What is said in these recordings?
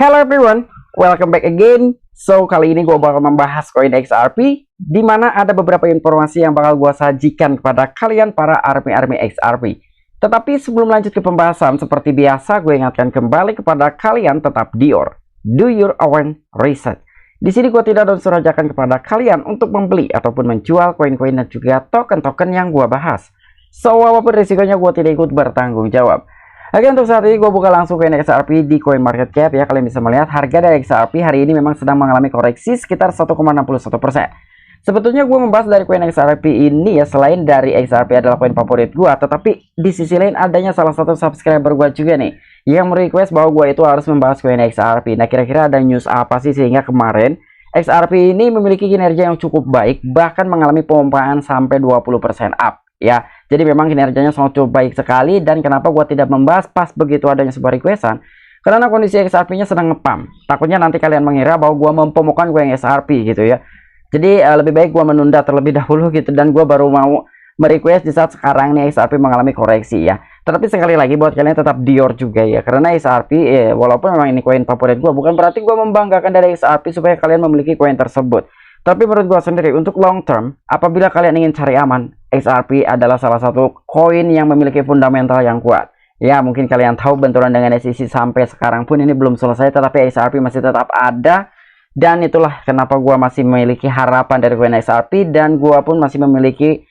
Hello everyone, welcome back again. So kali ini gue bakal membahas koin XRP, di mana ada beberapa informasi yang bakal gue sajikan kepada kalian para army XRP. Tetapi sebelum lanjut ke pembahasan, seperti biasa gue ingatkan kembali kepada kalian tetap do your own research. Di sini gue tidak ada unsur ajakan kepada kalian untuk membeli ataupun menjual koin-koin dan juga token-token yang gue bahas. So apapun risikonya gue tidak ikut bertanggung jawab. Oke, untuk saat ini gue buka langsung koin XRP di CoinMarketCap ya. Kalian bisa melihat harga dari XRP hari ini memang sedang mengalami koreksi sekitar 1,61%. Sebetulnya gue membahas dari koin XRP ini ya, selain dari XRP adalah koin favorit gue, tetapi di sisi lain adanya salah satu subscriber gue juga nih yang merequest bahwa gue itu harus membahas koin XRP. Nah, kira-kira ada news apa sih sehingga kemarin XRP ini memiliki kinerja yang cukup baik, bahkan mengalami pemompaan sampai 20% up ya. Jadi memang kinerjanya sangat cukup baik sekali. Dan kenapa gua tidak membahas pas begitu adanya sebuah requestan? Karena kondisi XRP-nya sedang ngepam. Takutnya nanti kalian mengira bahwa gua mempromokan koin XRP gitu ya. Jadi lebih baik gua menunda terlebih dahulu gitu, dan gua baru mau merequest di saat sekarang nih XRP mengalami koreksi ya. Tetapi sekali lagi buat kalian tetap dior juga ya, karena XRP walaupun memang ini koin favorit gua, bukan berarti gua membanggakan dari XRP supaya kalian memiliki koin tersebut. Tapi menurut gua sendiri untuk long term, apabila kalian ingin cari aman, XRP adalah salah satu koin yang memiliki fundamental yang kuat. Ya, mungkin kalian tahu benturan dengan SEC sampai sekarang pun ini belum selesai, tetapi XRP masih tetap ada. Dan itulah kenapa gua masih memiliki harapan dari koin XRP, dan gua pun masih memiliki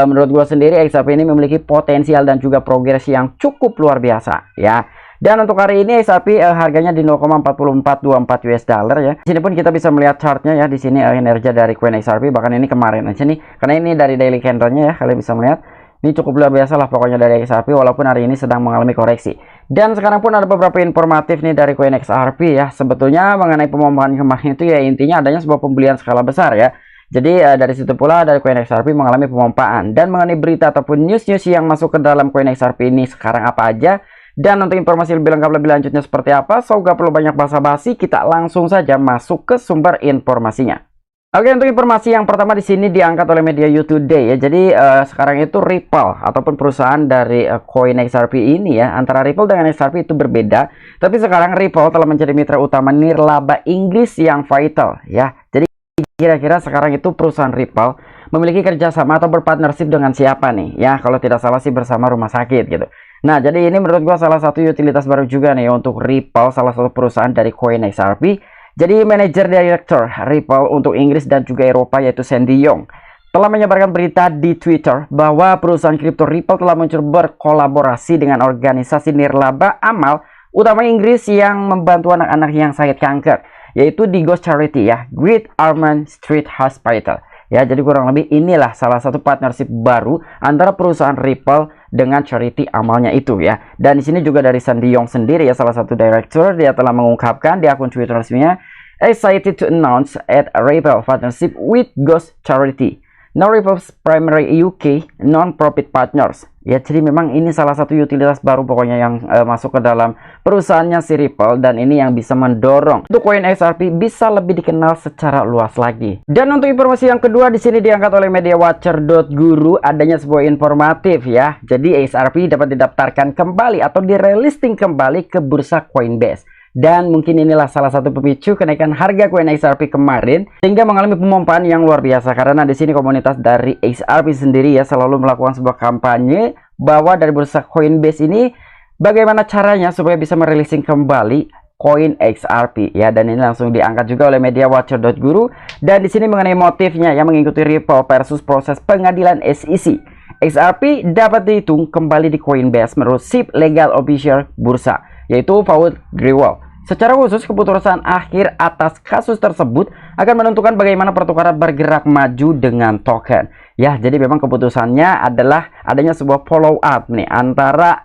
menurut gua sendiri XRP ini memiliki potensial dan juga progres yang cukup luar biasa ya. Dan untuk hari ini XRP harganya di 0,4424 US dollar ya. Di sini pun kita bisa melihat chartnya ya. Di sini kinerja dari koin XRP, bahkan ini kemarin aja nih, karena ini dari daily candlenya ya, kalian bisa melihat ini cukup luar biasa lah pokoknya dari XRP, walaupun hari ini sedang mengalami koreksi. Dan sekarang pun ada beberapa informatif nih dari koin XRP ya. Sebetulnya mengenai pemompaan kemarin itu ya, intinya adanya sebuah pembelian skala besar ya. Jadi dari situ pula dari koin XRP mengalami pemompaan. Dan mengenai berita ataupun news-news yang masuk ke dalam koin XRP ini sekarang apa aja, dan untuk informasi lebih lengkap lebih lanjutnya seperti apa, so gak perlu banyak basa-basi, kita langsung saja masuk ke sumber informasinya. Oke, untuk informasi yang pertama di sini diangkat oleh media You Today ya. Jadi sekarang itu Ripple ataupun perusahaan dari koin XRP ini ya, antara Ripple dengan XRP itu berbeda. Tapi sekarang Ripple telah menjadi mitra utama nirlaba Inggris yang vital ya. Jadi kira-kira sekarang itu perusahaan Ripple memiliki kerjasama atau berpartnership dengan siapa nih ya? Kalau tidak salah sih bersama rumah sakit gitu. Nah, jadi ini menurut gua salah satu utilitas baru juga nih untuk Ripple, salah satu perusahaan dari koin XRP. Jadi manajer director Ripple untuk Inggris dan juga Eropa, yaitu Sandy Young, telah menyebarkan berita di Twitter bahwa perusahaan kripto Ripple telah muncul berkolaborasi dengan organisasi nirlaba amal utama Inggris yang membantu anak-anak yang sakit kanker, yaitu di Ghost Charity ya, Great Ormond Street Hospital. Ya, jadi kurang lebih inilah salah satu partnership baru antara perusahaan Ripple dengan charity amalnya itu ya. Dan di sini juga dari Sandy Young sendiri ya, salah satu director, dia telah mengungkapkan di akun Twitter resminya, excited to announce at Ripple partnership with Ghost Charity, now Ripple's primary UK non-profit partners. Ya, jadi memang ini salah satu utilitas baru pokoknya yang masuk ke dalam perusahaannya si Ripple, dan ini yang bisa mendorong untuk koin XRP bisa lebih dikenal secara luas lagi. Dan untuk informasi yang kedua di sini diangkat oleh media Watcher.guru, adanya sebuah informatif ya. Jadi XRP dapat didaftarkan kembali atau direlisting kembali ke bursa Coinbase. Dan mungkin inilah salah satu pemicu kenaikan harga koin XRP kemarin sehingga mengalami pemompaan yang luar biasa, karena di sini komunitas dari XRP sendiri ya selalu melakukan sebuah kampanye bahwa dari bursa Coinbase ini bagaimana caranya supaya bisa merilising kembali koin XRP ya. Dan ini langsung diangkat juga oleh media Watcher.guru, dan di sini mengenai motifnya yang mengikuti Ripple versus proses pengadilan SEC. XRP dapat dihitung kembali di Coinbase menurut Chief Legal Officer bursa, yaitu Paul Grewal. Secara khusus, keputusan akhir atas kasus tersebut akan menentukan bagaimana pertukaran bergerak maju dengan token. Ya, jadi memang keputusannya adalah adanya sebuah follow up nih antara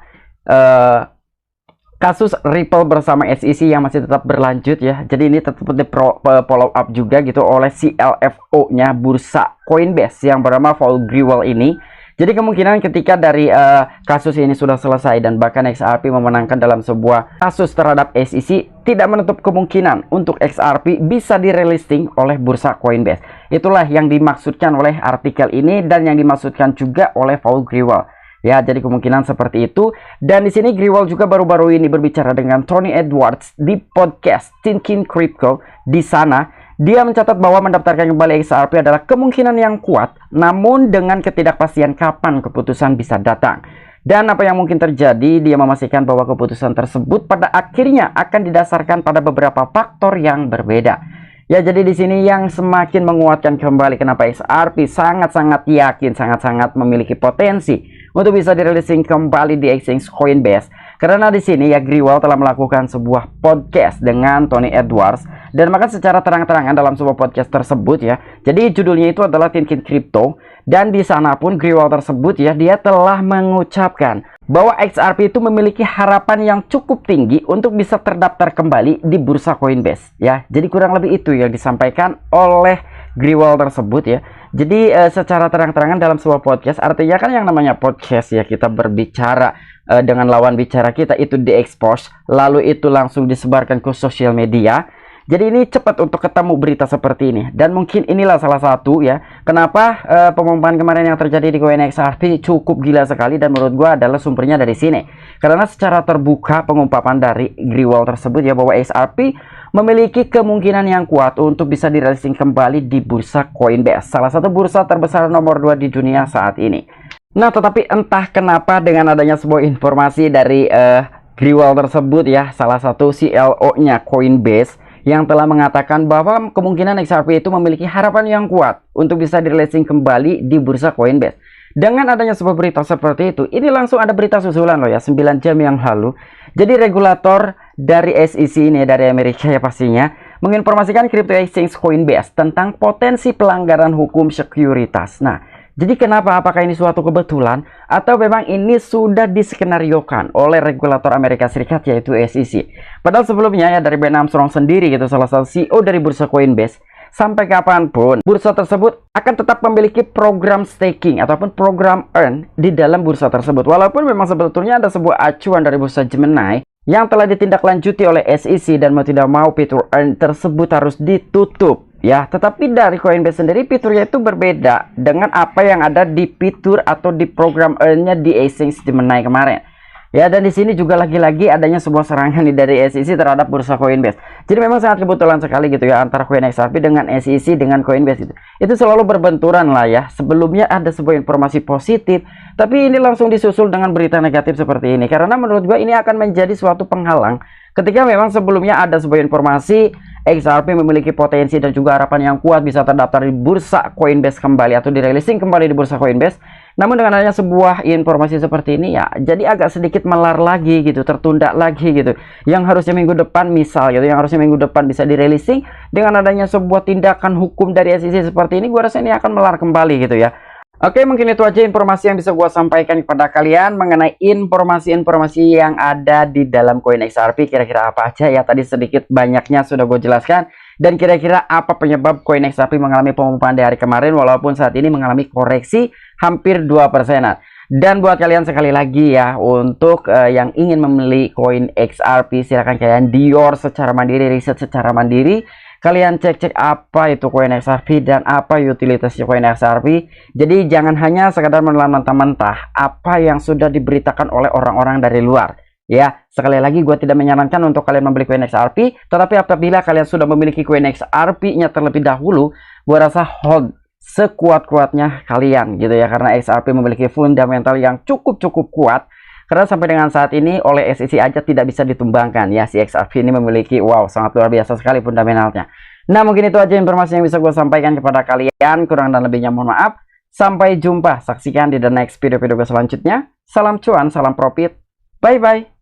kasus Ripple bersama SEC yang masih tetap berlanjut ya. Jadi ini tetap di follow up juga gitu oleh CLFO-nya bursa Coinbase yang bernama Paul Grewal ini. Jadi kemungkinan ketika dari kasus ini sudah selesai dan bahkan XRP memenangkan dalam sebuah kasus terhadap SEC, tidak menutup kemungkinan untuk XRP bisa direlisting oleh bursa Coinbase. Itulah yang dimaksudkan oleh artikel ini dan yang dimaksudkan juga oleh Paul Grewal. Ya, jadi kemungkinan seperti itu. Dan di sini Grewal juga baru-baru ini berbicara dengan Tony Edwards di podcast Thinking Crypto. Di sana dia mencatat bahwa mendaftarkan kembali XRP adalah kemungkinan yang kuat, namun dengan ketidakpastian kapan keputusan bisa datang. Dan apa yang mungkin terjadi, dia memastikan bahwa keputusan tersebut pada akhirnya akan didasarkan pada beberapa faktor yang berbeda. Ya, jadi di sini yang semakin menguatkan kembali kenapa XRP sangat-sangat yakin, sangat-sangat memiliki potensi untuk bisa dirilising kembali di exchange Coinbase. Karena di sini ya Grewal telah melakukan sebuah podcast dengan Tony Edwards dan maka secara terang-terangan dalam sebuah podcast tersebut ya. Jadi judulnya itu adalah Thinking Crypto dan di sana pun Grewal tersebut ya dia telah mengucapkan bahwa XRP itu memiliki harapan yang cukup tinggi untuk bisa terdaftar kembali di bursa Coinbase ya. Jadi kurang lebih itu yang disampaikan oleh Grewal tersebut ya. Jadi secara terang-terangan dalam sebuah podcast, artinya kan yang namanya podcast ya, kita berbicara dengan lawan bicara kita itu diekspos, lalu itu langsung disebarkan ke sosial media. Jadi ini cepat untuk ketemu berita seperti ini. Dan mungkin inilah salah satu ya kenapa pengumuman kemarin yang terjadi di CoinXRP cukup gila sekali, dan menurut gua adalah sumbernya dari sini. Karena secara terbuka pengungkapan dari Grewal tersebut ya bahwa XRP memiliki kemungkinan yang kuat untuk bisa dirilising kembali di bursa Coinbase, salah satu bursa terbesar nomor 2 di dunia saat ini. Nah, tetapi entah kenapa dengan adanya sebuah informasi dari Grewal tersebut ya, salah satu CLO-nya Coinbase yang telah mengatakan bahwa kemungkinan XRP itu memiliki harapan yang kuat untuk bisa dirilising kembali di bursa Coinbase. Dengan adanya sebuah berita seperti itu, ini langsung ada berita susulan loh ya, 9 jam yang lalu. Jadi regulator dari SEC ini, dari Amerika ya pastinya, menginformasikan crypto exchange Coinbase tentang potensi pelanggaran hukum sekuritas. Nah, jadi kenapa? Apakah ini suatu kebetulan atau memang ini sudah diskenariokan oleh regulator Amerika Serikat yaitu SEC? Padahal sebelumnya ya dari Ben Armstrong sendiri gitu, salah satu CEO dari bursa Coinbase, sampai kapanpun bursa tersebut akan tetap memiliki program staking ataupun program earn di dalam bursa tersebut. Walaupun memang sebetulnya ada sebuah acuan dari bursa Gemini yang telah ditindaklanjuti oleh SEC dan mau tidak mau fitur earn tersebut harus ditutup. Ya, tetapi dari Coinbase sendiri fiturnya itu berbeda dengan apa yang ada di fitur atau di program earn-nya di exchange Gemini kemarin. Ya, dan di sini juga lagi-lagi adanya sebuah serangan dari SEC terhadap bursa Coinbase. Jadi memang sangat kebetulan sekali gitu ya antara CoinXRP dengan SEC dengan Coinbase itu. Itu selalu berbenturan lah ya. Sebelumnya ada sebuah informasi positif, tapi ini langsung disusul dengan berita negatif seperti ini. Karena menurut gua ini akan menjadi suatu penghalang ketika memang sebelumnya ada sebuah informasi XRP memiliki potensi dan juga harapan yang kuat bisa terdaftar di bursa Coinbase kembali atau dirilising kembali di bursa Coinbase. Namun dengan adanya sebuah informasi seperti ini ya, jadi agak sedikit melar lagi gitu, tertunda lagi gitu. Yang harusnya minggu depan misal gitu, yang harusnya minggu depan bisa dirilising, dengan adanya sebuah tindakan hukum dari SEC seperti ini, gua rasa ini akan melar kembali gitu ya. Oke, mungkin itu aja informasi yang bisa gua sampaikan kepada kalian mengenai informasi-informasi yang ada di dalam CoinXRP. Kira-kira apa aja ya, tadi sedikit banyaknya sudah gue jelaskan. Dan kira-kira apa penyebab CoinXRP mengalami pemumpahan di hari kemarin walaupun saat ini mengalami koreksi hampir 2%. Dan buat kalian sekali lagi ya, untuk yang ingin membeli CoinXRP, silahkan kalian dior secara mandiri, riset secara mandiri. Kalian cek-cek apa itu CoinXRP dan apa utilitasnya CoinXRP. Jadi jangan hanya sekadar menelan mentah-mentah apa yang sudah diberitakan oleh orang-orang dari luar. Ya, sekali lagi gue tidak menyarankan untuk kalian membeli CoinXRP, tetapi apabila kalian sudah memiliki CoinXRP-nya terlebih dahulu, gue rasa hold sekuat-kuatnya kalian gitu ya, karena XRP memiliki fundamental yang cukup kuat. Karena sampai dengan saat ini oleh SEC aja tidak bisa ditumbangkan ya, si XRP ini memiliki wow sangat luar biasa sekali fundamentalnya. Nah, mungkin itu aja informasi yang bisa gue sampaikan kepada kalian. Kurang dan lebihnya mohon maaf. Sampai jumpa, saksikan di the next video-video gue selanjutnya. Salam cuan, salam profit, bye bye.